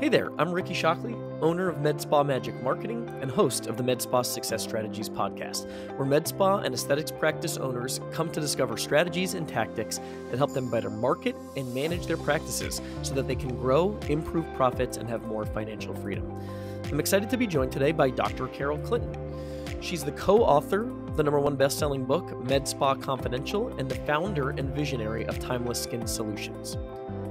Hey there, I'm Ricky Shockley, owner of Med Spa Magic Marketing and host of the Med Spa Success Strategies podcast, where med spa and aesthetics practice owners come to discover strategies and tactics that help them better market and manage their practices so that they can grow, improve profits, and have more financial freedom. I'm excited to be joined today by Dr. Carol Clinton. She's the co-author of the #1 best-selling book, Med Spa Confidential, and the founder and visionary of Timeless Skin Solutions.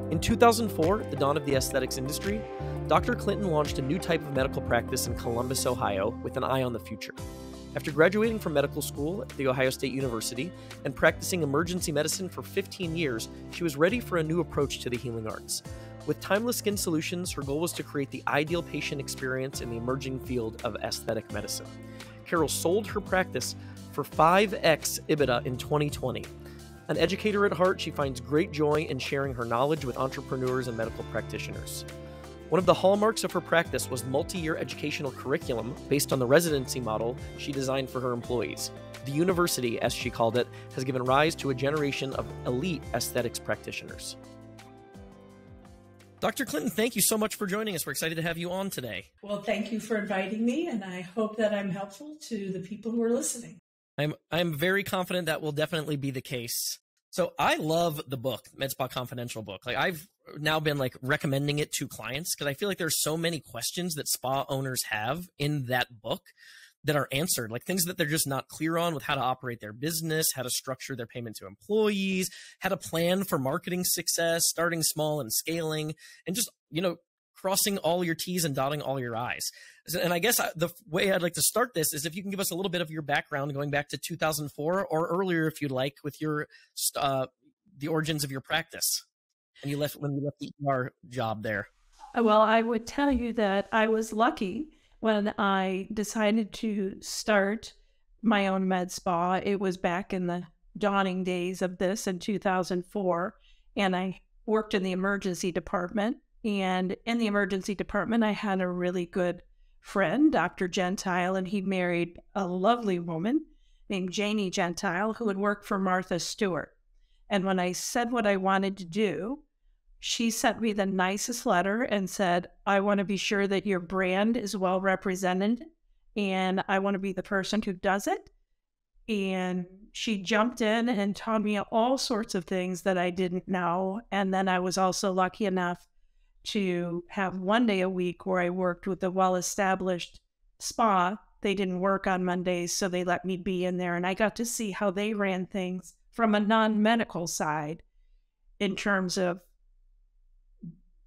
In 2004, at the dawn of the aesthetics industry, Dr. Clinton launched a new type of medical practice in Columbus, Ohio, with an eye on the future. After graduating from medical school at The Ohio State University and practicing emergency medicine for 15 years, she was ready for a new approach to the healing arts. With Timeless Skin Solutions, her goal was to create the ideal patient experience in the emerging field of aesthetic medicine. Carol sold her practice for 5x EBITDA in 2020. An educator at heart, she finds great joy in sharing her knowledge with entrepreneurs and medical practitioners. One of the hallmarks of her practice was multi-year educational curriculum based on the residency model she designed for her employees. The university, as she called it, has given rise to a generation of elite aesthetics practitioners. Dr. Clinton, thank you so much for joining us. We're excited to have you on today. Well, thank you for inviting me, and I hope that I'm helpful to the people who are listening. I'm very confident that will definitely be the case. So I love the book, Med Spa Confidential book. I've now been recommending it to clients because I feel like there's so many questions that spa owners have in that book that are answered, like things that they're just not clear on with how to operate their business, how to structure their payment to employees, how to plan for marketing success, starting small and scaling, and just, crossing all your T's and dotting all your I's. And I guess the way I'd like to start this is if you can give us a little bit of your background going back to 2004 or earlier, if you'd like, with your the origins of your practice and when you left the ER job there. Well, I would tell you that I was lucky when I decided to start my own med spa. It was back in the dawning days of this in 2004, and I worked in the emergency department. And in the emergency department, I had a really good friend, Dr. Gentile, and he married a lovely woman named Janie Gentile, who had worked for Martha Stewart. And when I said what I wanted to do, she sent me the nicest letter and said, I want to be sure that your brand is well represented, and I want to be the person who does it. And she jumped in and taught me all sorts of things that I didn't know. And then I was also lucky enough to have one day a week where I worked with a well-established spa. They didn't work on Mondays, so they let me be in there. And I got to see how they ran things from a non-medical side in terms of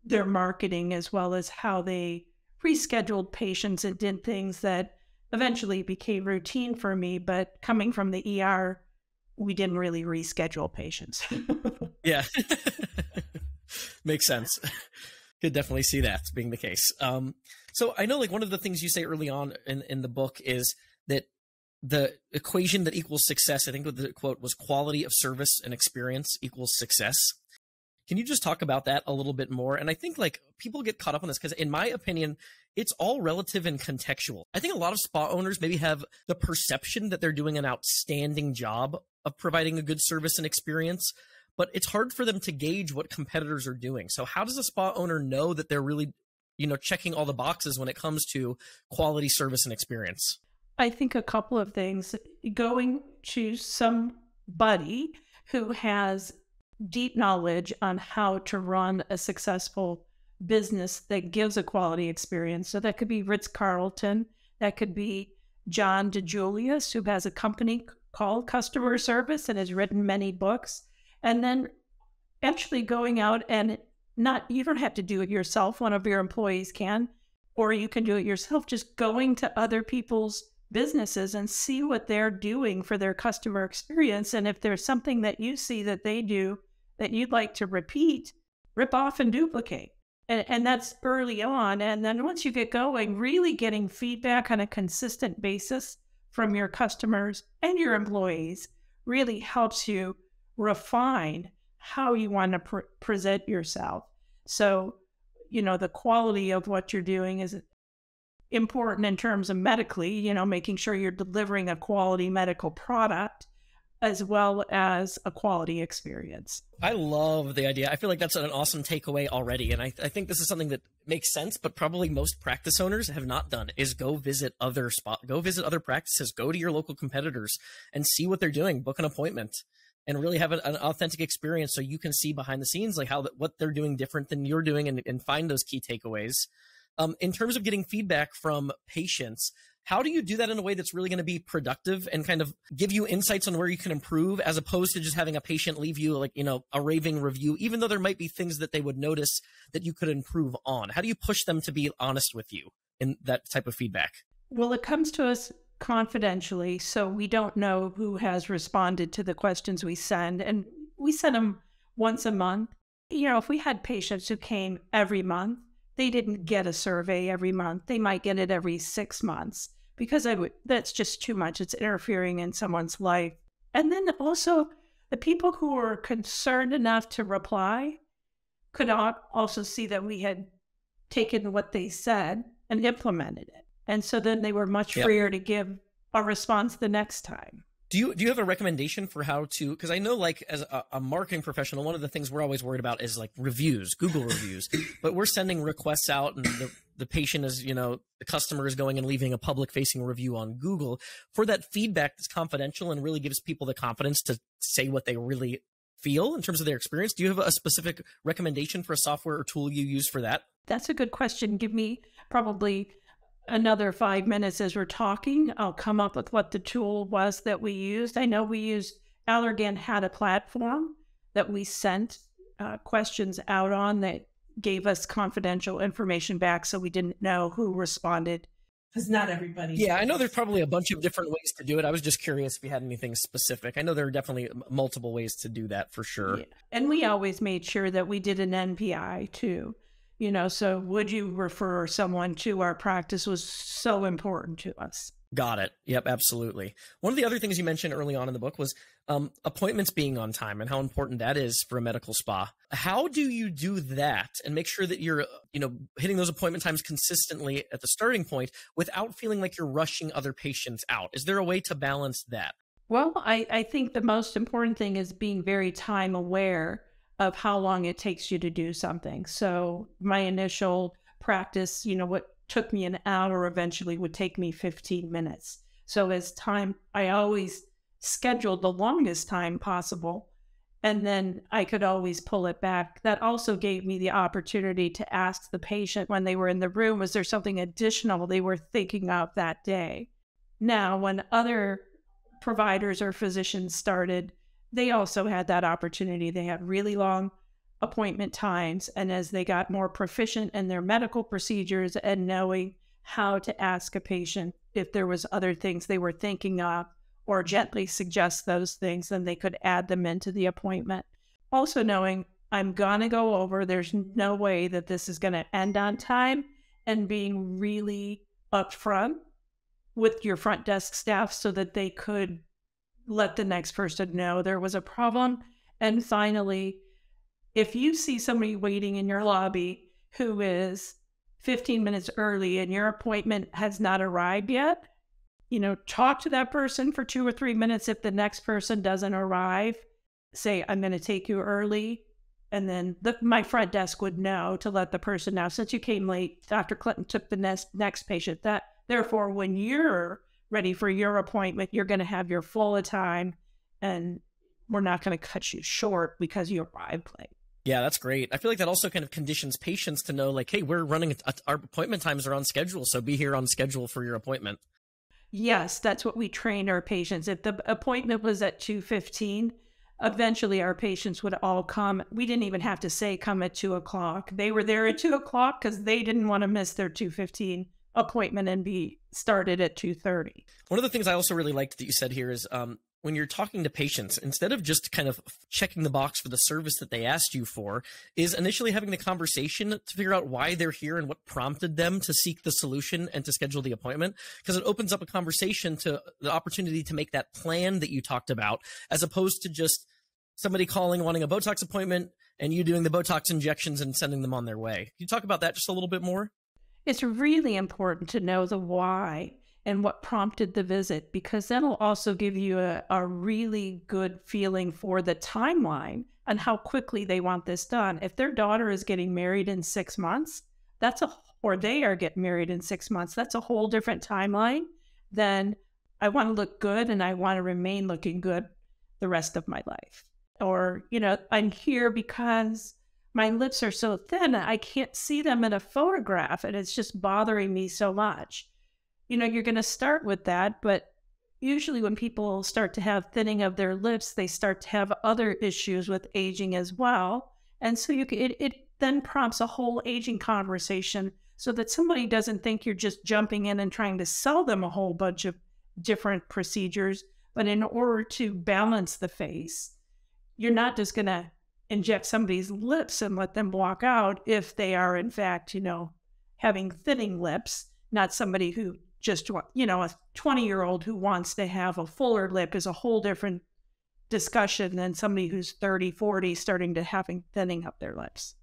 their marketing, as well as how they rescheduled patients and did things that eventually became routine for me. But coming from the ER, we didn't really reschedule patients. Yeah. Makes sense. Could definitely see that being the case. So I know one of the things you say early on in the book is that the equation that equals success, I think the quote was quality of service and experience equals success. Can you just talk about that a little bit more? And I think people get caught up on this because in my opinion, it's all relative and contextual. I think a lot of spa owners maybe have the perception that they're doing an outstanding job of providing a good service and experience, but it's hard for them to gauge what competitors are doing. So how does a spa owner know that they're really, checking all the boxes when it comes to quality service and experience? I think a couple of things. Going to somebody who has deep knowledge on how to run a successful business that gives a quality experience. So that could be Ritz-Carlton. That could be John DeJulius, who has a company called Customer Service and has written many books. And then actually going out and you don't have to do it yourself. One of your employees can, or you can do it yourself. Just going to other people's businesses and see what they're doing for their customer experience. And if there's something that you see that they do that you'd like to repeat, rip off and duplicate. And that's early on. And then once you get going, really getting feedback on a consistent basis from your customers and your employees really helps you refine how you want to present yourself. So, the quality of what you're doing is important in terms of medically, making sure you're delivering a quality medical product. as well as a quality experience. I love the idea. I feel like that's an awesome takeaway already. And I think this is something that makes sense, but probably most practice owners have not done is go visit other practices, go to your local competitors and see what they're doing, book an appointment and really have an authentic experience so you can see behind the scenes, like what they're doing different than you're doing and find those key takeaways. In terms of getting feedback from patients, how do you do that in a way that's really going to be productive and kind of give you insights on where you can improve, as opposed to just having a patient leave you like, a raving review, even though there might be things that they would notice that you could improve on? How do you push them to be honest with you in that type of feedback? Well, it comes to us confidentially, so we don't know who has responded to the questions we send, and we send them once a month. If we had patients who came every month, they didn't get a survey every month. They might get it every 6 months, because that's just too much. It's interfering in someone's life. And then also the people who were concerned enough to reply could also see that we had taken what they said and implemented it. And so then they were much freer to give a response the next time. Do you have a recommendation for how to, because I know like as a marketing professional, one of the things we're always worried about is like reviews, Google reviews, but we're sending requests out and the patient is, the customer is going and leaving a public facing review on Google for that feedback that's confidential and really gives people the confidence to say what they really feel in terms of their experience. Do you have a specific recommendation for a software or tool you use for that? That's a good question. Give me probably another 5 minutes as we're talking. I'll come up with what the tool was that we used. I know Allergan had a platform that we sent questions out on that gave us confidential information back, so we didn't know who responded, because not everybody. Yeah, I know there's probably a bunch of different ways to do it. I was just curious if you had anything specific. I know there are definitely multiple ways to do that for sure. Yeah. And we always made sure that we did an NPI too. So would you refer someone to our practice was so important to us. Got it. Yep, absolutely. One of the other things you mentioned early on in the book was appointments being on time and how important that is for a medical spa. How do you do that and make sure that you're, hitting those appointment times consistently at the starting point without feeling like you're rushing other patients out? Is there a way to balance that? Well, I think the most important thing is being very time aware of how long it takes you to do something. So my initial practice, what took me an hour eventually would take me 15 minutes. So as time, I always scheduled the longest time possible, and then I could always pull it back. That also gave me the opportunity to ask the patient when they were in the room, was there something additional they were thinking of that day? Now, when other providers or physicians started, they also had that opportunity. They had really long appointment times. And as they got more proficient in their medical procedures and knowing how to ask a patient if there was other things they were thinking of or gently suggest those things, then they could add them into the appointment. Also knowing I'm going to go over, there's no way that this is going to end on time, and being really upfront with your front desk staff so that they could let the next person know there was a problem. And finally, if you see somebody waiting in your lobby who is 15 minutes early and your appointment has not arrived yet, talk to that person for 2 or 3 minutes. If the next person doesn't arrive, say, I'm going to take you early. And then my front desk would know to let the person know, since you came late, Dr. Clinton took the next patient. Therefore, when you're ready for your appointment, you're going to have your full time, and we're not going to cut you short because you arrived late. Yeah, that's great. I feel like that also kind of conditions patients to know, like, hey, we're running, our appointment times are on schedule, so be here on schedule for your appointment. Yes, that's what we train our patients. If the appointment was at 2:15, eventually our patients would all come. We didn't even have to say come at 2 o'clock. They were there at 2 o'clock because they didn't want to miss their 2:15 appointment and be started at 2:30. One of the things I also really liked that you said here is when you're talking to patients, instead of just kind of checking the box for the service that they asked you for, is initially having the conversation to figure out why they're here and what prompted them to seek the solution and to schedule the appointment, because it opens up a conversation to the opportunity to make that plan that you talked about, as opposed to just somebody calling wanting a Botox appointment and you doing the Botox injections and sending them on their way. Can you talk about that just a little bit more? It's really important to know the why. and what prompted the visit, because that'll also give you a really good feeling for the timeline and how quickly they want this done. If their daughter is getting married in 6 months, or they are getting married in 6 months, that's a whole different timeline than I want to look good and I want to remain looking good the rest of my life. Or, I'm here because my lips are so thin, I can't see them in a photograph and it's just bothering me so much. You're going to start with that, but usually when people start to have thinning of their lips, they start to have other issues with aging as well. And so it then prompts a whole aging conversation so that somebody doesn't think you're just jumping in and trying to sell them a whole bunch of different procedures. But in order to balance the face, you're not just going to inject somebody's lips and let them walk out if they are, in fact, having thinning lips, not somebody who just, a 20-year-old who wants to have a fuller lip is a whole different discussion than somebody who's 30, 40, starting to having thinning up their lips.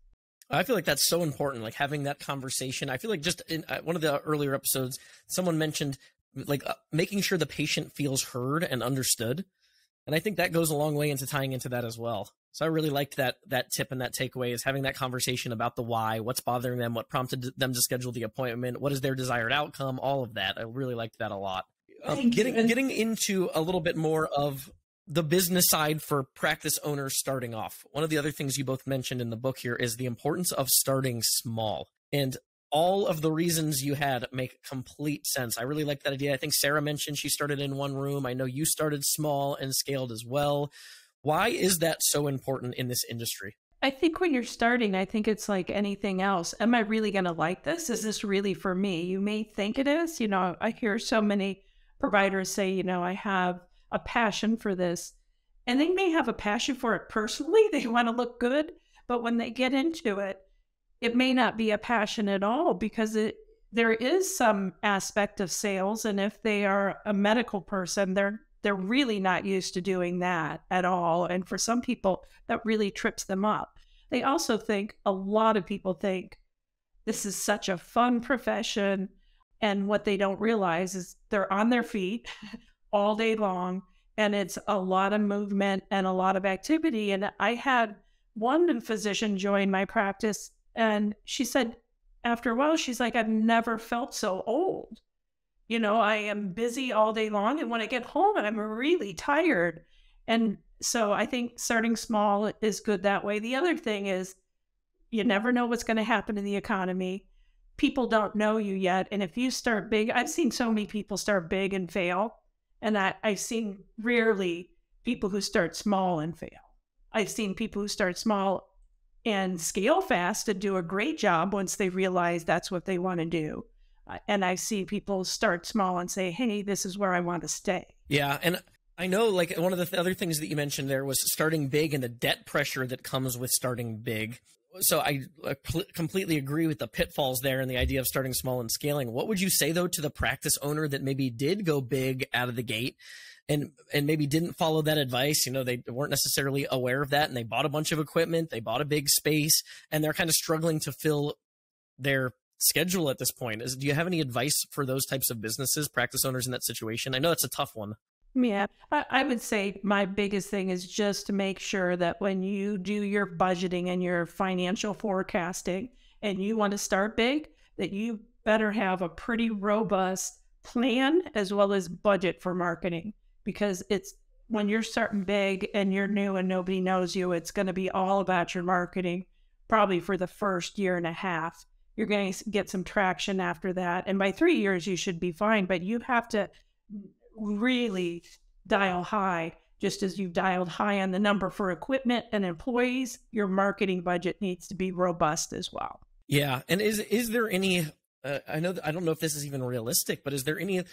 I feel like that's so important, like having that conversation. I feel like just in one of the earlier episodes, someone mentioned making sure the patient feels heard and understood. And I think that goes a long way into tying into that as well. So I really liked that tip and that takeaway is having that conversation about the why, what's bothering them, what prompted them to schedule the appointment, what is their desired outcome, all of that. I really liked that a lot. Getting into a little bit more of the business side for practice owners starting off. One of the other things you both mentioned in the book here is the importance of starting small. And all of the reasons you had make complete sense. I really like that idea. I think Sarah mentioned she started in one room. I know you started small and scaled as well. Why is that so important in this industry? I think when you're starting, I think it's like anything else. Am I really going to like this? Is this really for me? You may think it is. I hear so many providers say, I have a passion for this. And they may have a passion for it personally. They want to look good. But when they get into it, it may not be a passion at all because there is some aspect of sales. And if they are a medical person, they're really not used to doing that at all. And for some people, that really trips them up. They also think, a lot of people think, this is such a fun profession. And what they don't realize is they're on their feet all day long. And it's a lot of movement and a lot of activity. And I had one physician join my practice. And she said, after a while, she's like, I've never felt so old. I am busy all day long. And when I get home, I'm really tired. And so I think starting small is good that way. The other thing is you never know what's going to happen in the economy. People don't know you yet. And if you start big, I've seen so many people start big and fail. And I've seen rarely people who start small and fail. I've seen people who start small and scale fast and do a great job once they realize that's what they want to do. And I see people start small and say, hey, this is where I want to stay. Yeah. And I know like one of the other things that you mentioned there was starting big and the debt pressure that comes with starting big. So I completely agree with the pitfalls there and the idea of starting small and scaling. What would you say, though, to the practice owner that maybe did go big out of the gate and maybe didn't follow that advice? They weren't necessarily aware of that and they bought a bunch of equipment, they bought a big space, and they're kind of struggling to fill their schedule at this point. Do you have any advice for those types of businesses, practice owners in that situation? I know it's a tough one. Yeah, I would say my biggest thing is just to make sure that when you do your budgeting and your financial forecasting and you want to start big, that you better have a pretty robust plan as well as budget for marketing. Because it's when you're starting big and you're new and nobody knows you, it's going to be all about your marketing, probably for the first year and a half. You're going to get some traction after that. And by 3 years, you should be fine. But you have to really dial high, just as you've dialed high on the number for equipment and employees. Your marketing budget needs to be robust as well. Yeah. And is there any, I don't know if this is even realistic, but is there any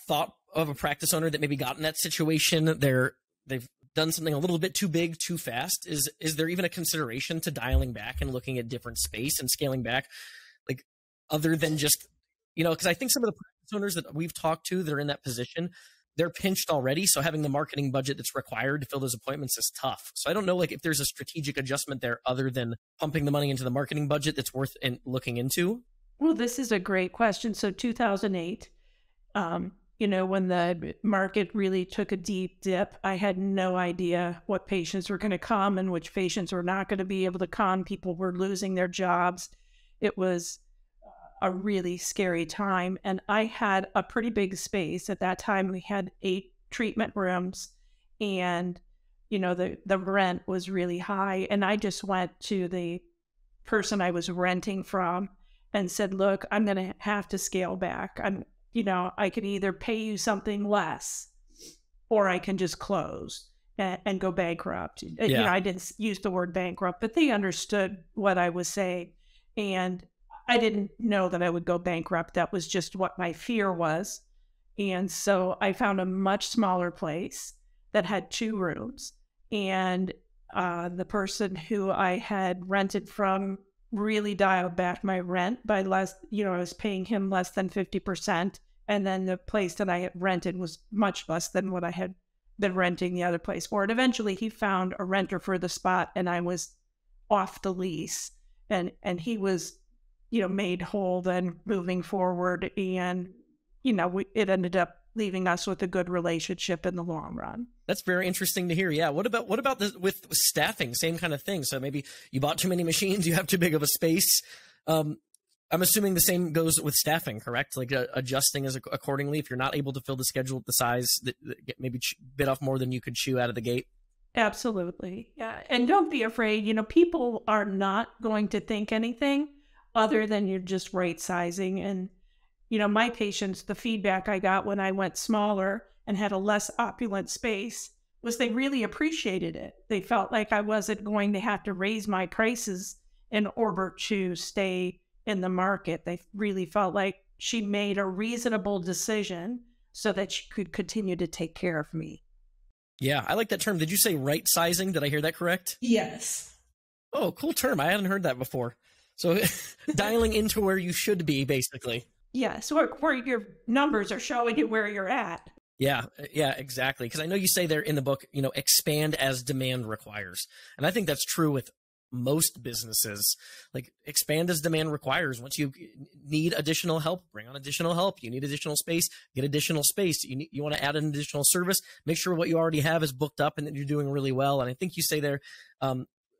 thought of a practice owner that maybe got in that situation? They've done something a little bit too big, too fast. Is there even a consideration to dialing back and looking at different space and scaling back, like other than just, because I think some of the practice owners that we've talked to that are in that position, they're pinched already. So having the marketing budget that's required to fill those appointments is tough. So I don't know, like if there's a strategic adjustment there other than pumping the money into the marketing budget that's worth looking into. Well, this is a great question. So 2008, When the market really took a deep dip, I had no idea what patients were going to come and which patients were not going to be able to come. People were losing their jobs. It was a really scary time. And I had a pretty big space. At that time, we had 8 treatment rooms, and, the rent was really high. And I just went to the person I was renting from and said, look, I'm going to have to scale back. I could either pay you something less or I can just close and go bankrupt. Yeah. I didn't use the word bankrupt, but they understood what I was saying. And I didn't know that I would go bankrupt. That was just what my fear was. And so I found a much smaller place that had 2 rooms. And the person who I had rented from really dialed back my rent by less, I was paying him less than 50%. And then the place that I had rented was much less than what I had been renting the other place for. And eventually he found a renter for the spot, and I was off the lease. And he was, made whole then moving forward. And, it ended up leaving us with a good relationship in the long run. That's very interesting to hear. Yeah. What about this with staffing? Same kind of thing. So maybe you bought too many machines, you have too big of a space. I'm assuming the same goes with staffing, correct? Like adjusting as accordingly if you're not able to fill the schedule at the size that maybe bit off more than you could chew out of the gate. Absolutely. Yeah. And don't be afraid. People are not going to think anything other than you're just right sizing. And, my patients, the feedback I got when I went smaller and had a less opulent space was they really appreciated it. They felt like I wasn't going to have to raise my prices in order to stay in the market. They really felt like she made a reasonable decision so that she could continue to take care of me. Yeah, I like that term. Did you say right sizing? Did I hear that correct? Yes. Oh, cool term. I hadn't heard that before. So dialing into where you should be, basically. Yeah, so where your numbers are showing you where you're at. Yeah, exactly. Because I know you say there in the book, expand as demand requires. And I think that's true with most businesses. Like expand as demand requires. Once you need additional help, bring on additional help. You need additional space, get additional space. You want to add an additional service, make sure what you already have is booked up and that you're doing really well. And I think you say there,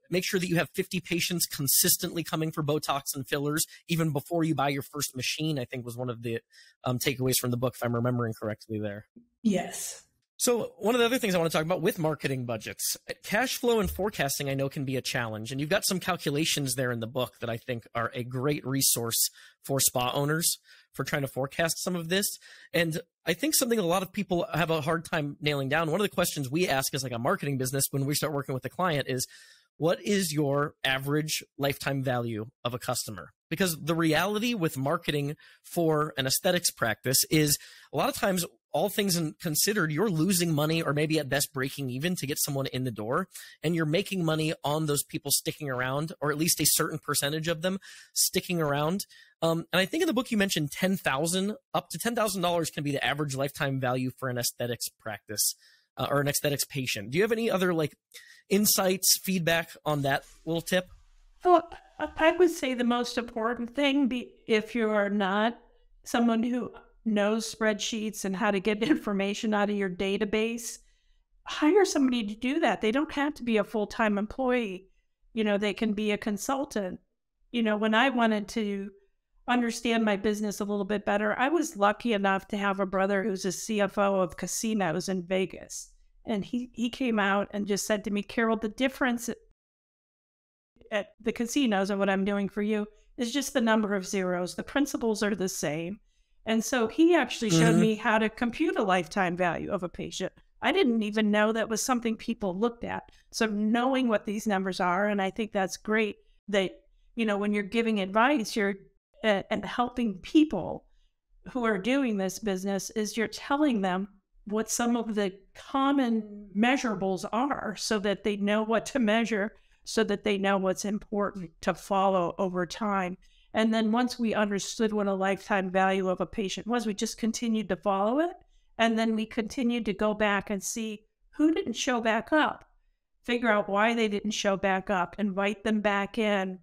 make sure that you have 50 patients consistently coming for Botox and fillers even before you buy your first machine, I think was one of the takeaways from the book, if I'm remembering correctly there. Yes. So one of the other things I want to talk about with marketing budgets, cash flow and forecasting, I know can be a challenge. And you've got some calculations there in the book that I think are a great resource for spa owners for trying to forecast some of this. And I think something a lot of people have a hard time nailing down. One of the questions we ask as like a marketing business when we start working with a client is, what is your average lifetime value of a customer? Because the reality with marketing for an aesthetics practice is a lot of times, all things considered, you're losing money or maybe at best breaking even to get someone in the door. And you're making money on those people sticking around, or at least a certain percentage of them sticking around. And I think in the book you mentioned up to $10,000 can be the average lifetime value for an aesthetics practice or an aesthetics patient. Do you have any other insights, feedback on that little tip? Well, I would say the most important thing, if you're not someone who knows spreadsheets and how to get information out of your database, hire somebody to do that. They don't have to be a full-time employee. They can be a consultant. When I wanted to understand my business a little bit better, I was lucky enough to have a brother who's a CFO of casinos in Vegas. And he came out and just said to me, Carol, the difference at the casinos and what I'm doing for you is just the number of zeros. The principles are the same. And so he actually showed me how to compute a lifetime value of a patient. I didn't even know that was something people looked at. So knowing what these numbers are, and I think that's great that, when you're giving advice, you're and helping people who are doing this business, is you're telling them what some of the common measurables are so that they know what to measure, so that they know what's important to follow over time. And then once we understood what a lifetime value of a patient was, we just continued to follow it. And then we continued to go back and see who didn't show back up, figure out why they didn't show back up, invite them back in.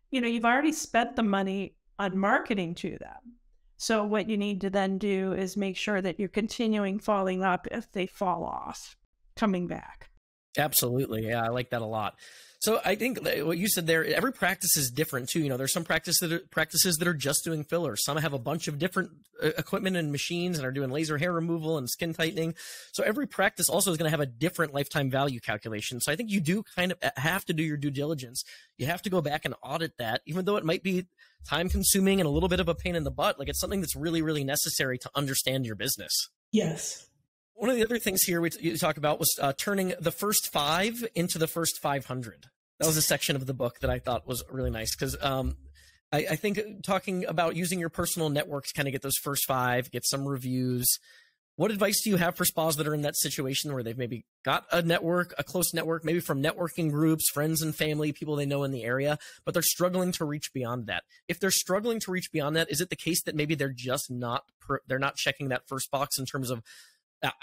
You've already spent the money on marketing to them. So what you need to then do is make sure that you're continuing following up if they fall off, coming back. Absolutely. Yeah, I like that a lot. So I think what you said there, every practice is different too. There's some practices that are just doing fillers. Some have a bunch of different equipment and machines and are doing laser hair removal and skin tightening. So every practice also is going to have a different lifetime value calculation. So I think you do kind of have to do your due diligence. You have to go back and audit that, even though it might be time consuming and a little bit of a pain in the butt. Like, it's something that's really, really necessary to understand your business. Yes. One of the other things here you talk about was turning the first 5 into the first 500. That was a section of the book that I thought was really nice, because I think talking about using your personal network to kind of get those first 5, get some reviews. What advice do you have for spas that are in that situation where they've maybe got a network, a close network, maybe from networking groups, friends and family, people they know in the area, but they're struggling to reach beyond that? If they're struggling to reach beyond that, is it the case that maybe they're just they're not checking that first box in terms of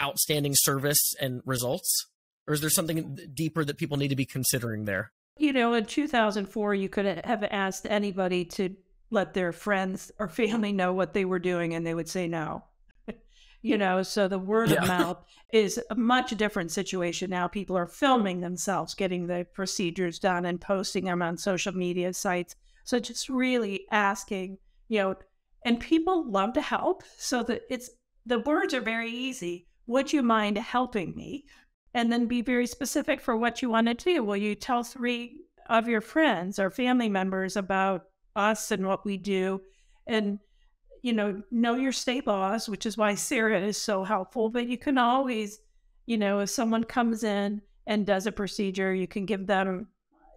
outstanding service and results? Or is there something deeper that people need to be considering there? In 2004, you could have asked anybody to let their friends or family know what they were doing, and they would say no. So the word of mouth is a much different situation now. People are filming themselves getting the procedures done and posting them on social media sites. So just really asking, and people love to help. So that the words are very easy. Would you mind helping me? And then be very specific for what you want to do. Will you tell 3 of your friends or family members about us and what we do? And, know your state laws, which is why Sarah is so helpful. But you can always, if someone comes in and does a procedure, you can give them,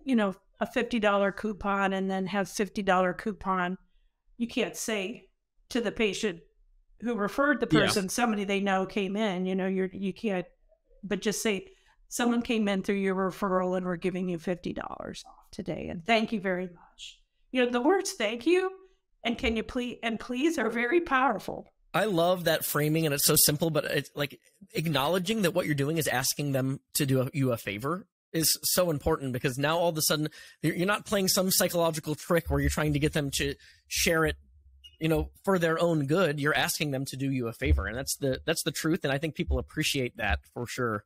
a $50 coupon and then have $50 coupon. You can't say to the patient who referred the person, somebody they know came in, you can't. But just say, someone came in through your referral and we're giving you $50 off today. And thank you very much. The words thank you and can you please and please are very powerful. I love that framing, and it's so simple, but it's like acknowledging that what you're doing is asking them to do you a favor is so important, because now all of a sudden you're not playing some psychological trick where you're trying to get them to share it, for their own good. You're asking them to do you a favor. And that's the truth. And I think people appreciate that for sure.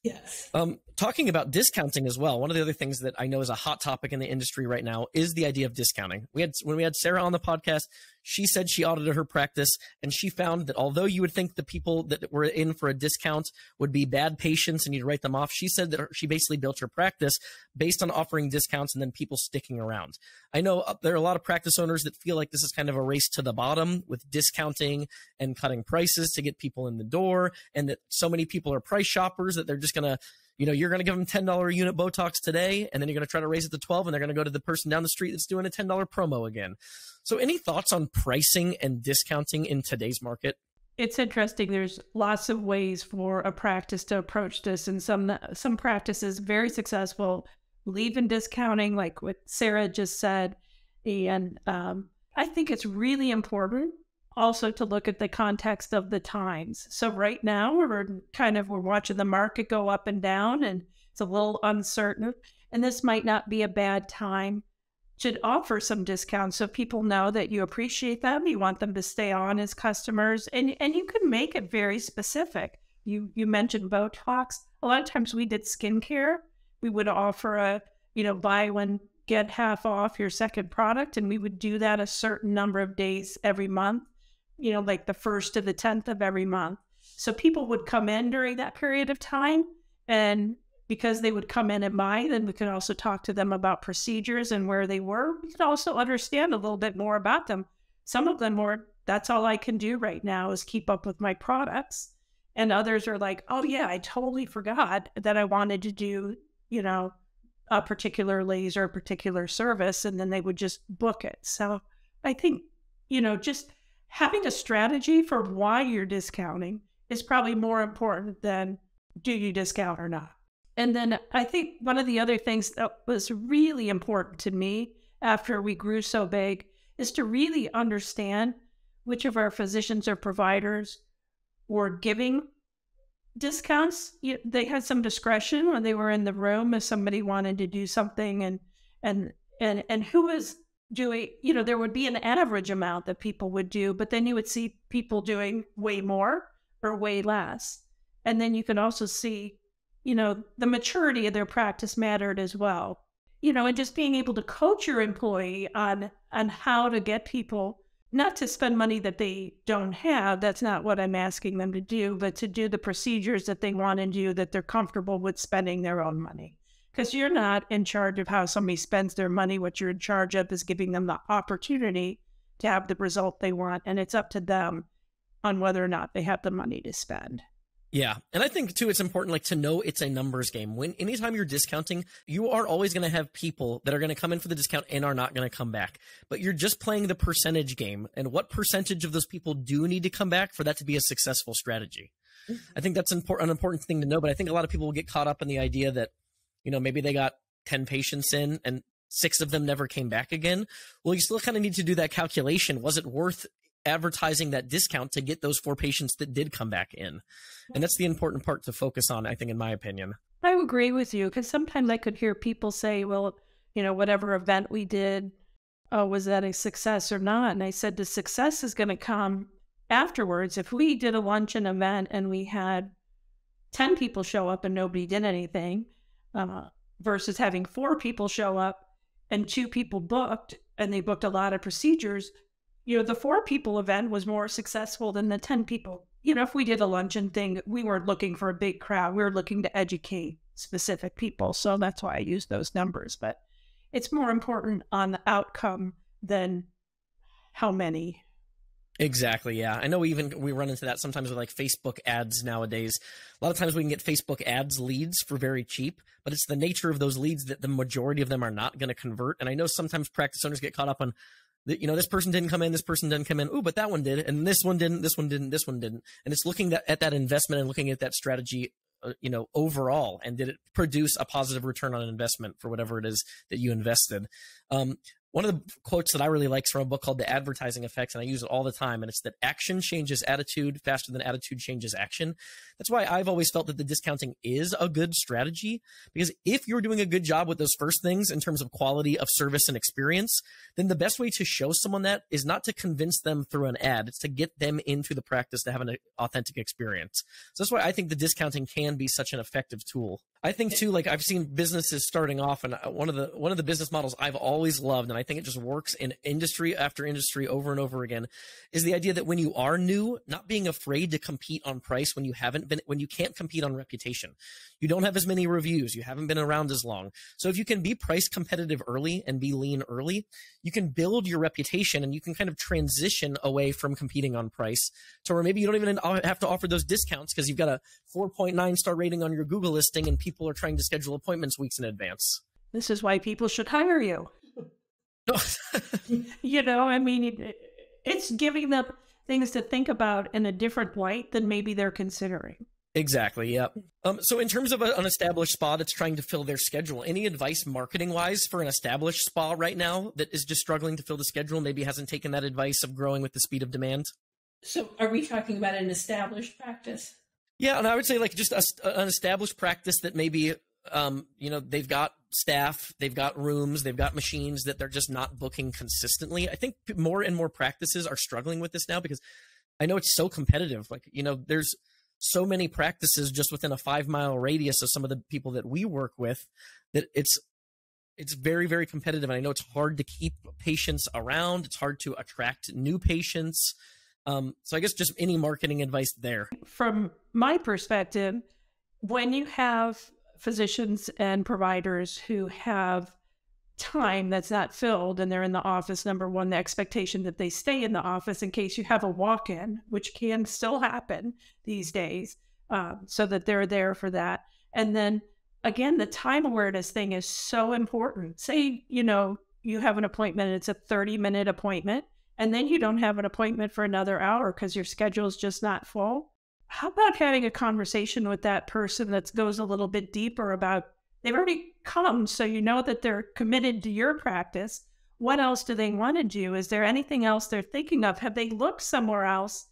Yes. Talking about discounting as well. One of the other things that I know is a hot topic in the industry right now is the idea of discounting. When we had Sarah on the podcast, she said she audited her practice and she found that although you would think the people that were in for a discount would be bad patients and you'd write them off, she said that she basically built her practice based on offering discounts and then people sticking around. I know there are a lot of practice owners that feel like this is kind of a race to the bottom with discounting and cutting prices to get people in the door, and that so many people are price shoppers that they're just going to, you're going to give them $10 a unit Botox today, and then you're going to try to raise it to 12, and they're going to go to the person down the street that's doing a $10 promo again. So any thoughts on pricing and discounting in today's market? It's interesting. There's lots of ways for a practice to approach this, and some practices very successful believe in discounting, like what Sarah just said. And I think it's really important also to look at the context of the times. So right now we're watching the market go up and down, and it's a little uncertain. And this might not be a bad time to offer some discounts so people know that you appreciate them. You want them to stay on as customers, and you can make it very specific. You mentioned Botox. A lot of times we did skincare. We would offer a, buy one, get half off your second product. And we would do that a certain number of days every month, like the 1st to the 10th of every month. So people would come in during that period of time, and because they would come in and buy, then we could also talk to them about procedures and where they were. We could also understand a little bit more about them. Some of them were, that's all I can do right now is keep up with my products. And others are like, oh yeah, I totally forgot that I wanted to do, a particular laser, a particular service, and then they would just book it. So I think, just having a strategy for why you're discounting is probably more important than do you discount or not. And then I think one of the other things that was really important to me after we grew so big is to really understand which of our physicians or providers were giving discounts. They had some discretion when they were in the room if somebody wanted to do something, and who was doing, there would be an average amount that people would do, but then you would see people doing way more or way less. And then you could also see, the maturity of their practice mattered as well. And just being able to coach your employee on how to get people not to spend money that they don't have. That's not what I'm asking them to do, but to do the procedures that they want to do, that they're comfortable with spending their own money. Because you're not in charge of how somebody spends their money. What you're in charge of is giving them the opportunity to have the result they want. And it's up to them on whether or not they have the money to spend. Yeah. And I think too, it's important like to know it's a numbers game. Anytime you're discounting, you are always going to have people that are going to come in for the discount and are not going to come back, but you're just playing the percentage game. And what percentage of those people do need to come back for that to be a successful strategy? I think that's an important thing to know, but I think a lot of people will get caught up in the idea that, maybe they got 10 patients in and 6 of them never came back again. Well, you still kind of need to do that calculation. Was it worth advertising that discount to get those 4 patients that did come back in? And that's the important part to focus on, I think, in my opinion. I agree with you, because sometimes I could hear people say, well, whatever event we did, was that a success or not? And I said, the success is going to come afterwards. If we did a luncheon event and we had 10 people show up and nobody did anything, versus having 4 people show up and 2 people booked, and they booked a lot of procedures, the 4 people event was more successful than the 10 people. If we did a luncheon thing, we weren't looking for a big crowd. We were looking to educate specific people. So that's why I use those numbers. But it's more important on the outcome than how many. Exactly. Yeah. I know we run into that sometimes with like Facebook ads nowadays. A lot of times we can get Facebook ads leads for very cheap, but it's the nature of those leads that the majority of them are not going to convert. And I know sometimes practice owners get caught up on, this person didn't come in, this person didn't come in. Oh, but that one did. And this one didn't, this one didn't, this one didn't. And it's looking at that investment and looking at that strategy, overall, and did it produce a positive return on investment for whatever it is that you invested? One of the quotes that I really like is from a book called The Advertising Effect, and I use it all the time, and it's that action changes attitude faster than attitude changes action. That's why I've always felt that the discounting is a good strategy, because if you're doing a good job with those first things in terms of quality of service and experience, then the best way to show someone that is not to convince them through an ad. It's to get them into the practice to have an authentic experience. So that's why I think the discounting can be such an effective tool. I think too, like I've seen businesses starting off, and one of the business models I've always loved, and I think it just works in industry after industry over and over again, is the idea that when you are new, not being afraid to compete on price when you can't compete on reputation. You don't have as many reviews, you haven't been around as long. So if you can be price competitive early and be lean early, you can build your reputation and you can kind of transition away from competing on price to where maybe you don't even have to offer those discounts because you've got a 4.9 star rating on your Google listing and people are trying to schedule appointments weeks in advance. This is why people should hire you. It's giving them things to think about in a different light than maybe they're considering. Exactly. Yeah. So in terms of an established spa that's trying to fill their schedule, any advice marketing wise for an established spa right now that is just struggling to fill the schedule, maybe hasn't taken that advice of growing with the speed of demand? So are we talking about an established practice? Yeah. And I would say like just an established practice that maybe, they've got staff, they've got rooms, they've got machines that they're just not booking consistently. I think more and more practices are struggling with this now because I know it's so competitive. Like, there's so many practices just within a 5-mile radius of some of the people that we work with that it's very, very competitive. And I know it's hard to keep patients around. It's hard to attract new patients. So I guess just any marketing advice there. From my perspective, when you have physicians and providers who have time that's not filled and they're in the office, number one, the expectation that they stay in the office in case you have a walk-in, which can still happen these days, so that they're there for that. And then again, the time awareness thing is so important. Say, you have an appointment and it's a 30-minute appointment, and then you don't have an appointment for another hour because your schedule is just not full. How about having a conversation with that person that goes a little bit deeper about, they've already come, so you know that they're committed to your practice. What else do they want to do? Is there anything else they're thinking of? Have they looked somewhere else?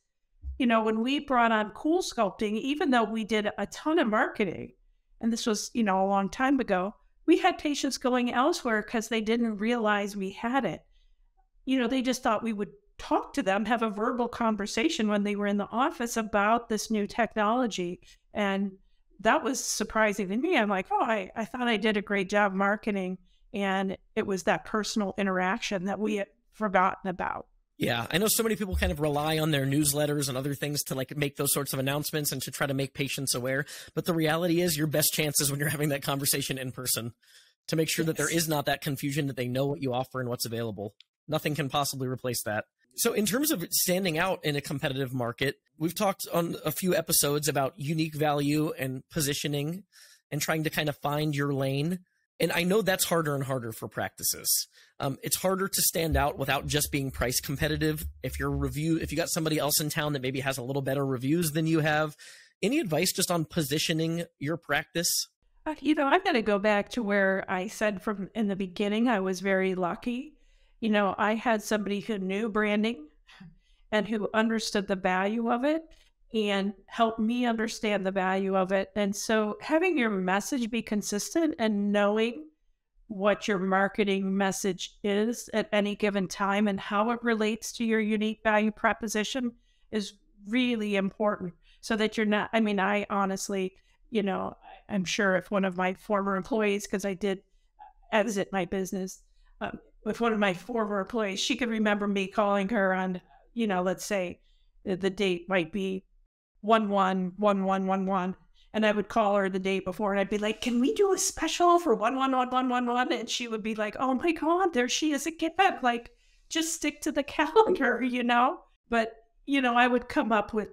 When we brought on Cool Sculpting, even though we did a ton of marketing, and this was, a long time ago, we had patients going elsewhere because they didn't realize we had it. they just thought we would talk to them, have a verbal conversation when they were in the office about this new technology. And that was surprising to me. I'm like, oh, I thought I did a great job marketing. And it was that personal interaction that we had forgotten about. Yeah, I know so many people kind of rely on their newsletters and other things to like make those sorts of announcements and to try to make patients aware. But the reality is your best chances when you're having that conversation in person to make sure that there is not that confusion, that they know what you offer and what's available. Nothing can possibly replace that. So in terms of standing out in a competitive market, we've talked on a few episodes about unique value and positioning and trying to kind of find your lane. And I know that's harder and harder for practices. It's harder to stand out without just being price competitive. If you got somebody else in town that maybe has a little better reviews than you have, any advice just on positioning your practice? I'm going to go back to where I said from in the beginning, I was very lucky. I had somebody who knew branding and who understood the value of it and helped me understand the value of it. And so having your message be consistent and knowing what your marketing message is at any given time and how it relates to your unique value proposition is really important, so that you're not, I honestly, I'm sure if one of my former employees, because I did exit my business, with one of my former employees, she could remember me calling her on, let's say the date might be 1/1/1111. And I would call her the day before and I'd be like, can we do a special for 1/1/1111? And she would be like, oh my God, there she is again. Like, just stick to the calendar, But, I would come up with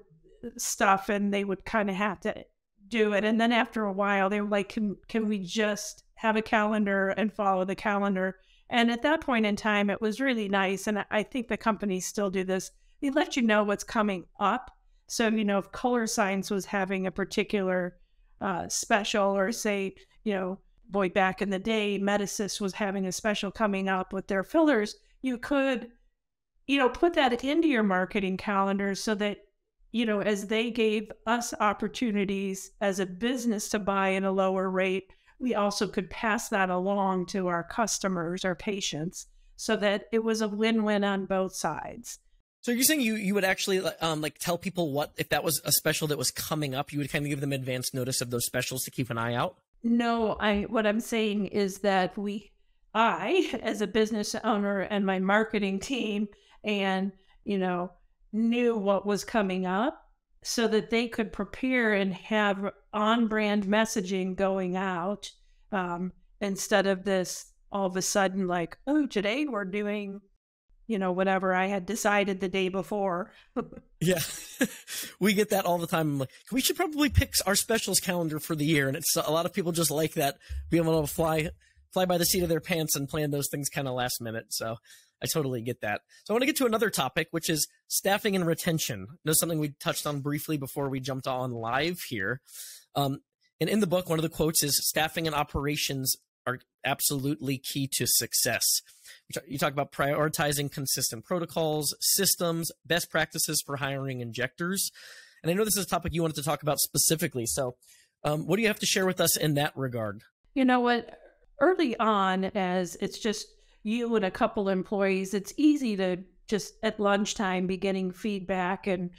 stuff and they would kind of have to do it. And then after a while, they were like, can we just have a calendar and follow the calendar? And at that point in time, it was really nice. And I think the companies still do this. They let you know what's coming up. So, if Color Science was having a particular special, or say, boy, back in the day, Medisys was having a special coming up with their fillers, you could, put that into your marketing calendar so that, as they gave us opportunities as a business to buy at a lower rate, we also could pass that along to our customers, our patients, so that it was a win-win on both sides. So you're saying you would actually like tell people what, if that was a special that was coming up, you would kind of give them advance notice of those specials to keep an eye out? No, what I'm saying is that I, as a business owner and my marketing team and, knew what was coming up so that they could prepare and have on-brand messaging going out, instead of this all of a sudden like, oh, today we're doing whatever I had decided the day before. Yeah, we get that all the time. I'm like, we should probably pick our specials calendar for the year. And it's a lot of people just like that, being able to fly by the seat of their pants and plan those things kind of last minute. So I totally get that. So I want to get to another topic, which is staffing and retention. That's something we touched on briefly before we jumped on live here. And in the book, one of the quotes is, staffing and operations are absolutely key to success. You talk about prioritizing consistent protocols, systems, best practices for hiring injectors. And I know this is a topic you wanted to talk about specifically. So what do you have to share with us in that regard? You know what? Early on, as it's just you and a couple employees, it's easy to just at lunchtime be getting feedback and,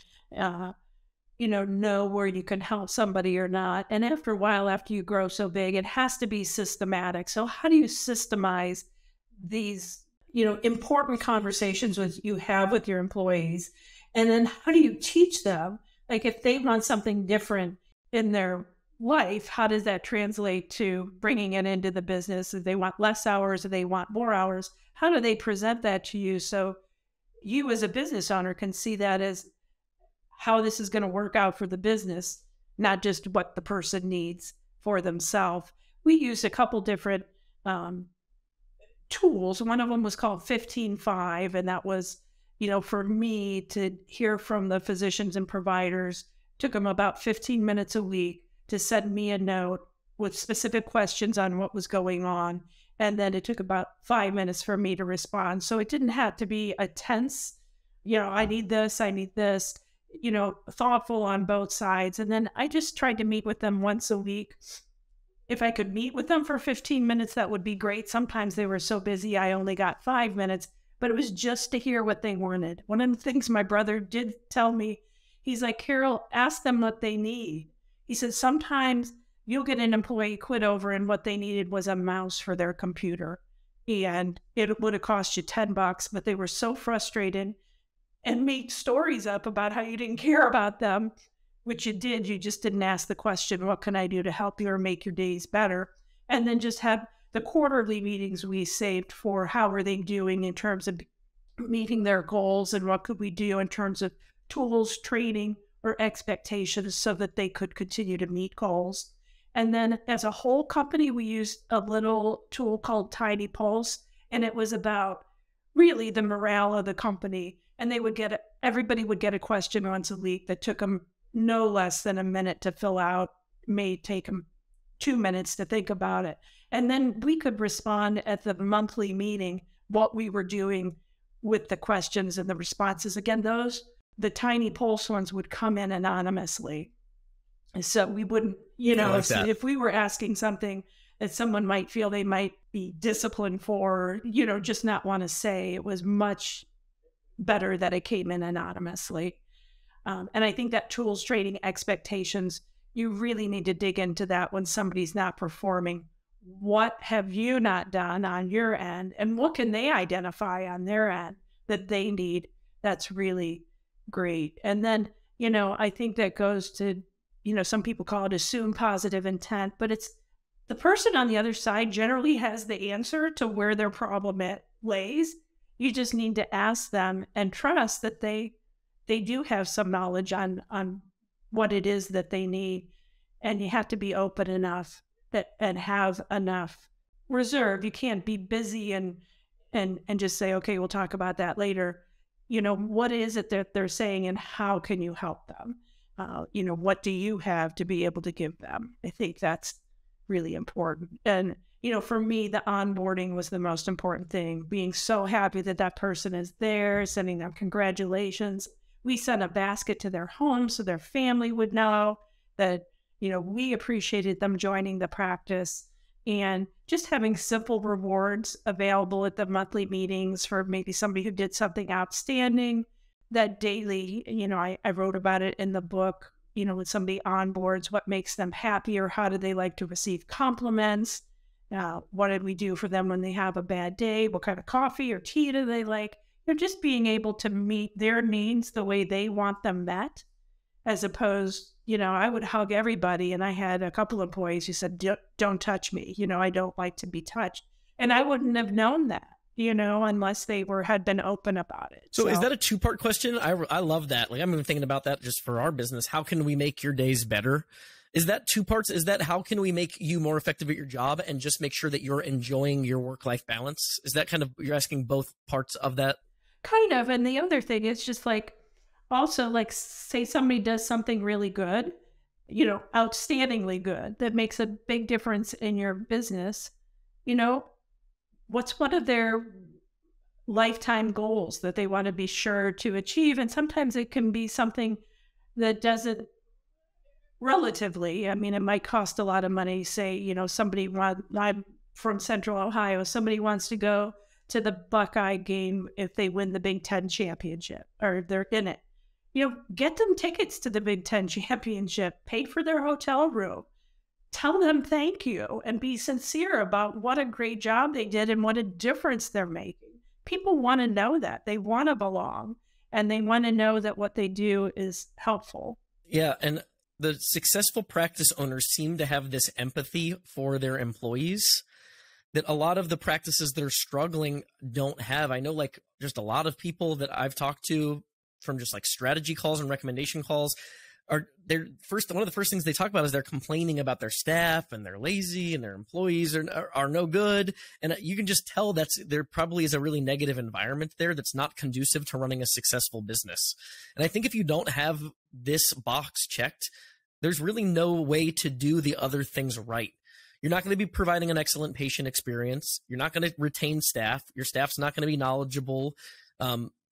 know where you can help somebody or not. And after a while, after you grow so big, it has to be systematic. So how do you systemize these, important conversations you have with your employees? And then how do you teach them? Like, if they want something different in their life, how does that translate to bringing it into the business? If they want less hours or they want more hours, how do they present that to you so you as a business owner can see that as how this is going to work out for the business, not just what the person needs for themselves? We used a couple different tools. One of them was called 15-5, and that was, for me to hear from the physicians and providers. Took them about 15 minutes a week to send me a note with specific questions on what was going on. And then it took about 5 minutes for me to respond. So it didn't have to be a tense, I need this, thoughtful on both sides. And then I just tried to meet with them once a week. If I could meet with them for 15 minutes, that would be great. Sometimes they were so busy, I only got 5 minutes, but it was just to hear what they wanted. One of the things my brother did tell me, he's like, Carol, ask them what they need. He said, sometimes you'll get an employee quit over and what they needed was a mouse for their computer. And it would have cost you $10, but they were so frustrated and made stories up about how you didn't care about them, which you did. You just didn't ask the question, what can I do to help you or make your days better? And then just have the quarterly meetings we saved for how are they doing in terms of meeting their goals and what could we do in terms of tools, training, or expectations so that they could continue to meet goals. And then as a whole company, we used a little tool called Tiny Pulse, and it was about really the morale of the company. And everybody would get a question once a week that took them no less than a minute to fill out, may take them 2 minutes to think about it. And then we could respond at the monthly meeting what we were doing with the questions and the responses. Again, the Tiny Pulse ones would come in anonymously. So we wouldn't, if we were asking something that someone might feel they might be disciplined for, just not want to say, it was much better that it came in anonymously. And I think that tools, training, expectations, you really need to dig into that when somebody's not performing. What have you not done on your end? And what can they identify on their end that they need? That's really great. And then, I think that goes to, some people call it assume positive intent, but it's the person on the other side generally has the answer to where their problem lays. You just need to ask them and trust that they do have some knowledge on what it is that they need. And you have to be open enough and have enough reserve. You can't be busy and just say, okay, we'll talk about that later. What is it that they're saying and how can you help them? What do you have to be able to give them? I think that's really important. And, for me, the onboarding was the most important thing, being so happy that that person is there, sending them congratulations. We sent a basket to their home so their family would know that, we appreciated them joining the practice, and just having simple rewards available at the monthly meetings for maybe somebody who did something outstanding. That daily, I wrote about it in the book, when somebody onboards, what makes them happier? How do they like to receive compliments? What did we do for them when they have a bad day? What kind of coffee or tea do they like? Just being able to meet their needs the way they want them met, as opposed, I would hug everybody. And I had a couple of employees who said, don't touch me. I don't like to be touched. And I wouldn't have known that, unless they had been open about it. So is that a two-part question? I love that. Like, I'm even thinking about that just for our business. How can we make your days better? Is that two parts? Is that how can we make you more effective at your job and just make sure that you're enjoying your work-life balance? Is that kind of, you're asking both parts of that? Kind of. And the other thing is just say somebody does something really good, outstandingly good, that makes a big difference in your business. What's one of their lifetime goals that they want to be sure to achieve? And sometimes it can be something that doesn't relatively, it might cost a lot of money. Say, I'm from Central Ohio, somebody wants to go to the Buckeye game if they win the Big Ten championship or they're in it. Get them tickets to the Big Ten championship, pay for their hotel room, tell them thank you, and be sincere about what a great job they did and what a difference they're making. People want to know that. They want to belong, and they want to know that what they do is helpful. Yeah, and the successful practice owners seem to have this empathy for their employees that a lot of the practices that are struggling don't have. I know just a lot of people that I've talked to from just strategy calls and recommendation calls one of the first things they talk about is they're complaining about their staff and they're lazy and their employees are no good. And you can just tell there probably is a really negative environment there that's not conducive to running a successful business. And I think if you don't have this box checked, there's really no way to do the other things right. You're not going to be providing an excellent patient experience. You're not going to retain staff. Your staff's not going to be knowledgeable.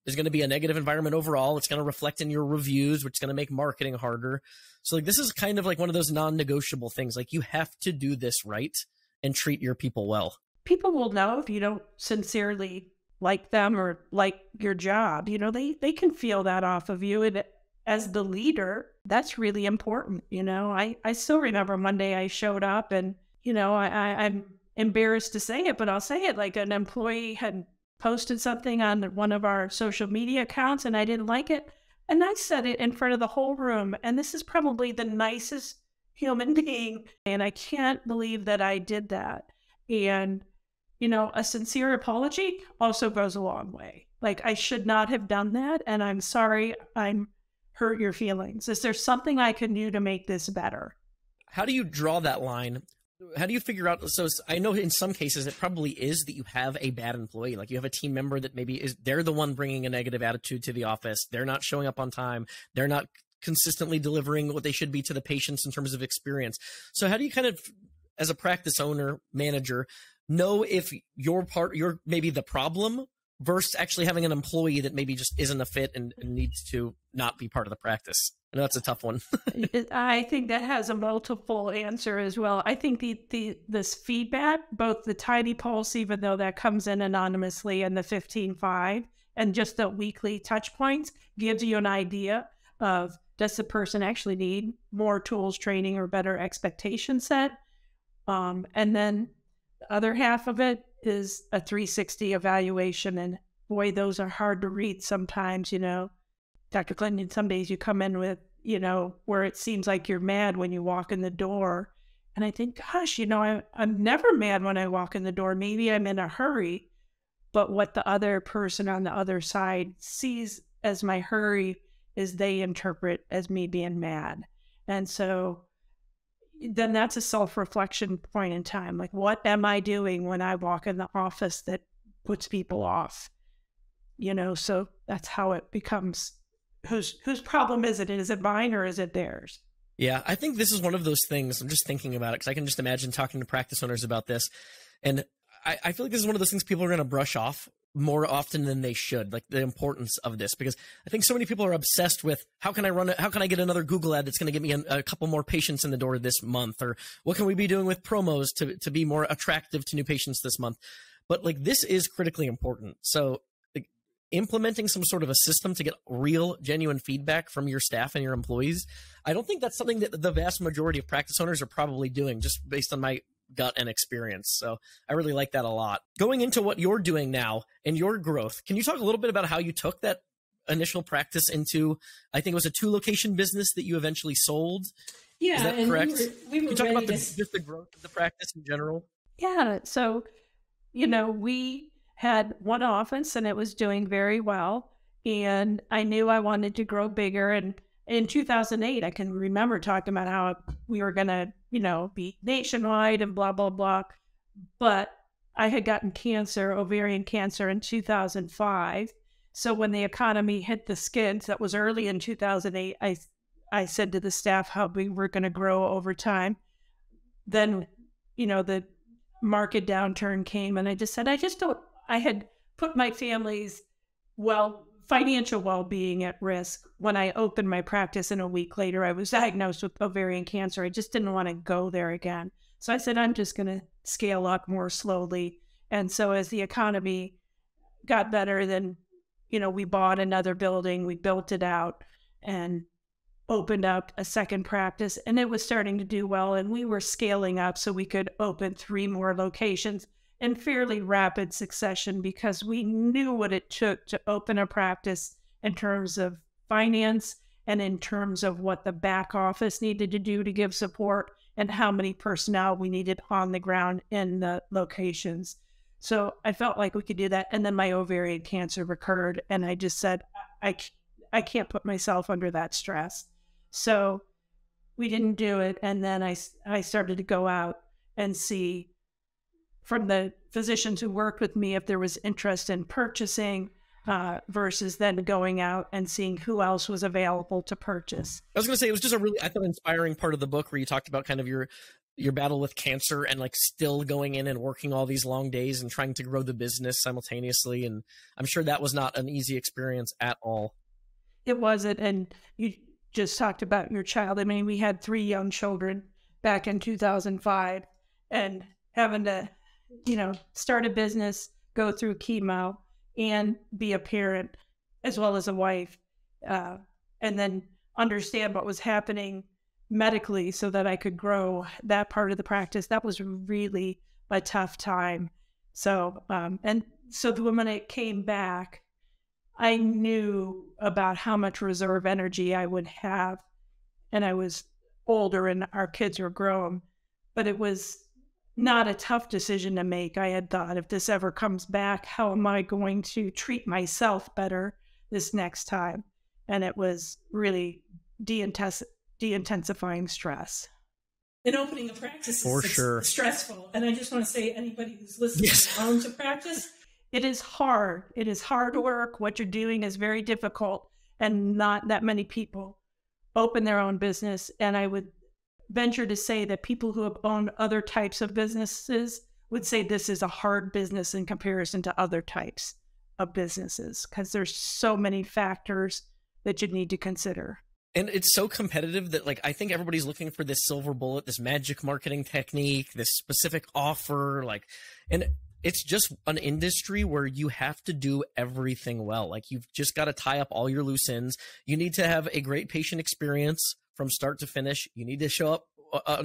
There's going to be a negative environment overall. It's going to reflect in your reviews, which is going to make marketing harder. So this is kind of one of those non-negotiable things. You have to do this right and treat your people well. People will know if you don't sincerely like them or like your job. They can feel that off of you. And as the leader, that's really important. I still remember one day I showed up and, I'm embarrassed to say it, but I'll say it, like an employee had posted something on one of our social media accounts and I didn't like it. And I said it in front of the whole room. And this is probably the nicest human being. And I can't believe that I did that. And, a sincere apology also goes a long way. Like, I should not have done that. And I'm sorry I'm hurt your feelings. Is there something I can do to make this better? How do you draw that line? How do you figure out? So I know in some cases it probably is that you have a bad employee. Like you have a team member that maybe they're the one bringing a negative attitude to the office. They're not showing up on time. They're not consistently delivering what they should be to the patients in terms of experience. So how do you kind of, as a practice owner, manager, know if you're maybe the problem versus actually having an employee that maybe just isn't a fit and needs to not be part of the practice? I know that's a tough one. I think that has a multiple answer as well. I think this feedback, both the tiny pulse, even though that comes in anonymously, and the 15-5, and just the weekly touch points gives you an idea of, does the person actually need more tools, training, or better expectation set? And then the other half of it is a 360 evaluation. And boy, those are hard to read sometimes, Dr. Clinton, some days you come in with, where it seems like you're mad when you walk in the door. And I think, gosh, I'm never mad when I walk in the door. Maybe I'm in a hurry. But what the other person on the other side sees as my hurry is they interpret as me being mad. And so then that's a self-reflection point in time. Like, what am I doing when I walk in the office that puts people off? So that's how it becomes, whose problem is it? Is it mine or is it theirs? Yeah, I think this is one of those things. I'm just thinking about it because I can just imagine talking to practice owners about this. And I feel like this is one of those things people are going to brush off more often than they should, like the importance of this, because I think so many people are obsessed with how can I get another Google ad that's going to get me a couple more patients in the door this month, or what can we be doing with promos to be more attractive to new patients this month. But like, this is critically important. So like, implementing some sort of a system to get real, genuine feedback from your staff and your employees, I don't think that's something that the vast majority of practice owners are probably doing, just based on my gut and experience. So I really like that a lot. Going into what you're doing now and your growth, can you talk a little bit about how you took that initial practice into, I think it was a 2-location business that you eventually sold? Yeah. Is that correct? We were can you talk about just the growth of the practice in general? Yeah. So, we had one office and it was doing very well. And I knew I wanted to grow bigger. And in 2008, I can remember talking about how we were going to, be nationwide and blah, blah, blah. But I had gotten cancer, ovarian cancer, in 2005. So when the economy hit the skids, that was early in 2008, I said to the staff how we were going to grow over time. Then, the market downturn came and I just said, I had put my family's financial well-being at risk. When I opened my practice, and a week later, I was diagnosed with ovarian cancer. I just didn't want to go there again. So I said, I'm just going to scale up more slowly. And so as the economy got better, then, we bought another building, we built it out and opened up a second practice, and it was starting to do well. And we were scaling up so we could open 3 more locations in fairly rapid succession, because we knew what it took to open a practice in terms of finance and in terms of what the back office needed to do to give support and how many personnel we needed on the ground in the locations. So I felt like we could do that. And then my ovarian cancer recurred, and I just said, I can't put myself under that stress. So we didn't do it. And then I started to go out and see from the physicians who worked with me if there was interest in purchasing, versus then going out and seeing who else was available to purchase. I was going to say, it was just a really, I thought, inspiring part of the book where you talked about kind of your battle with cancer and like still going in and working all these long days and trying to grow the business simultaneously. And I'm sure that was not an easy experience at all. It wasn't. And you just talked about your child. I mean, we had 3 young children back in 2005, and having to, start a business, go through chemo, and be a parent as well as a wife, and then understand what was happening medically so that I could grow that part of the practice. That was really a tough time. So, and so when it came back, I knew about how much reserve energy I would have, and I was older and our kids were grown, but it was not a tough decision to make. I had thought, if this ever comes back, how am I going to treat myself better this next time? And it was really de-intensifying stress. And opening a practice For is sure. stressful. And I just want to say, anybody who's listening owns a practice, it is hard. It is hard work. What you're doing is very difficult, and not that many people open their own business. And I would venture to say that people who have owned other types of businesses would say this is a hard business in comparison to other types of businesses, because there's so many factors that you need to consider. And it's so competitive that, like, I think everybody's looking for this silver bullet, this magic marketing technique, this specific offer, like, and it's just an industry where you have to do everything well. Like, you've just got to tie up all your loose ends. You need to have a great patient experience from start to finish. You need to show up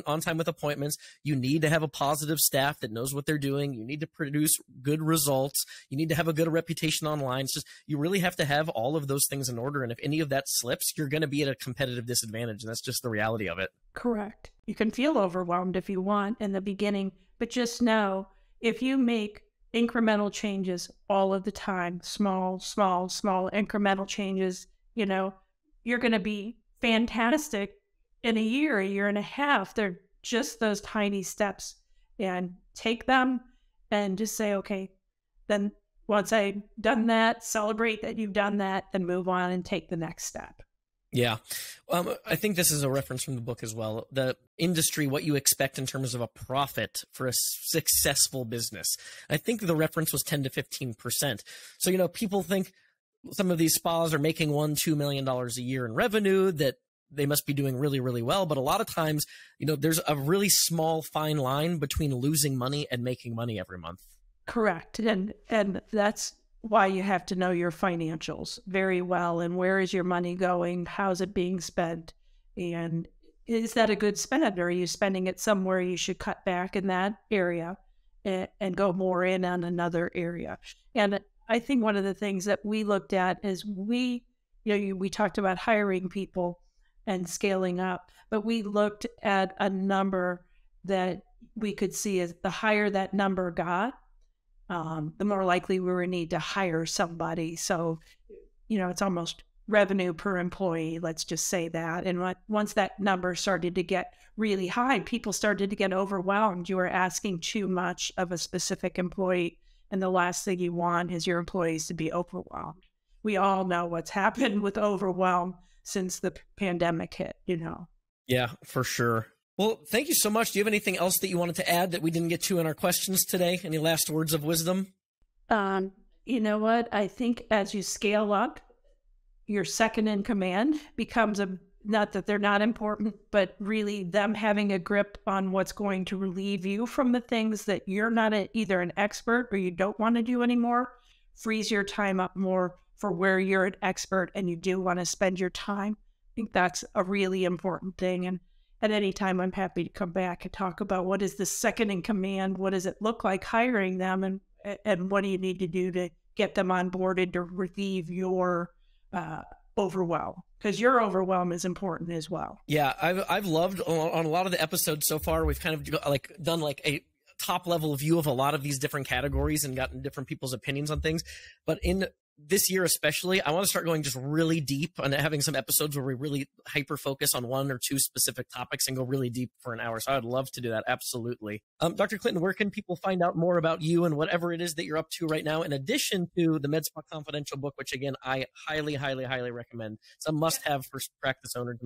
on time with appointments. You need to have a positive staff that knows what they're doing. You need to produce good results. You need to have a good reputation online. It's just, you really have to have all of those things in order. And if any of that slips, you're going to be at a competitive disadvantage. And that's just the reality of it. Correct. You can feel overwhelmed if you want in the beginning, but just know, if you make incremental changes all of the time, small incremental changes, you're going to be fantastic in a year and a half. They're just those tiny steps, and take them and just say, okay, then once I've done that, celebrate that you've done that, then move on and take the next step. Yeah. I think this is a reference from the book as well. The industry, what you expect in terms of a profit for a successful business. I think the reference was 10 to 15%. So, people think some of these spas are making $1-2 million a year in revenue, that they must be doing really, really well. But a lot of times, there's a really small, fine line between losing money and making money every month. Correct. And that's why you have to know your financials very well, and where is your money going? How's it being spent? And is that a good spend? Or are you spending it somewhere you should cut back in that area and go more in on another area? And I think one of the things that we looked at is we talked about hiring people and scaling up, but we looked at a number that we could see as the higher that number got, the more likely we would need to hire somebody. So, it's almost revenue per employee, let's just say that. And once that number started to get really high, people started to get overwhelmed. You are asking too much of a specific employee, and the last thing you want is your employees to be overwhelmed. We all know what's happened with overwhelm since the pandemic hit, Yeah, for sure. Well, thank you so much. Do you have anything else that you wanted to add that we didn't get to in our questions today? Any last words of wisdom? You know what? I think as you scale up, your second in command becomes not that they're not important, but really them having a grip on what's going to relieve you from the things that you're not either an expert or you don't want to do anymore. Frees your time up more for where you're an expert and you do want to spend your time. I think that's a really important thing. And at any time, I'm happy to come back and talk about what is the second in command, what does it look like hiring them, and what do you need to do to get them onboarded to relieve your overwhelm, because your overwhelm is important as well. Yeah, I've loved on a lot of the episodes so far. We've kind of done a top level view of a lot of these different categories and gotten different people's opinions on things. But in this year especially, I want to start going just really deep and having some episodes where we really hyper focus on one or two specific topics and go really deep for an hour. So I would love to do that. Absolutely. Dr. Clinton, where can people find out more about you and whatever it is that you're up to right now, in addition to the MedSpa Confidential book, which again, I highly, highly, highly recommend. It's a must have for practice owners.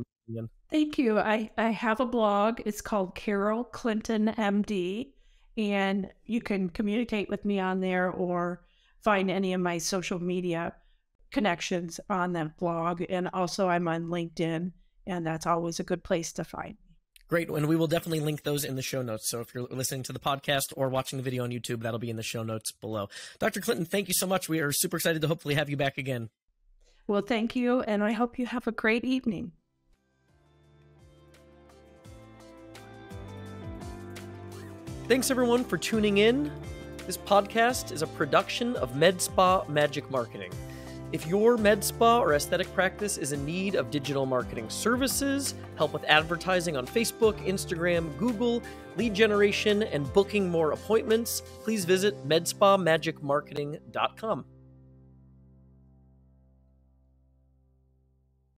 Thank you. I have a blog. It's called Carol Clinton MD, and you can communicate with me on there or find any of my social media connections on that blog. And also I'm on LinkedIn, and that's always a good place to find me. Great. And we will definitely link those in the show notes. So if you're listening to the podcast or watching the video on YouTube, that'll be in the show notes below. Dr. Clinton, thank you so much. We are super excited to hopefully have you back again. Well, thank you. And I hope you have a great evening. Thanks, everyone, for tuning in. This podcast is a production of Med Spa Magic Marketing. If your med spa or aesthetic practice is in need of digital marketing services, help with advertising on Facebook, Instagram, Google, lead generation, and booking more appointments, please visit medspamagicmarketing.com.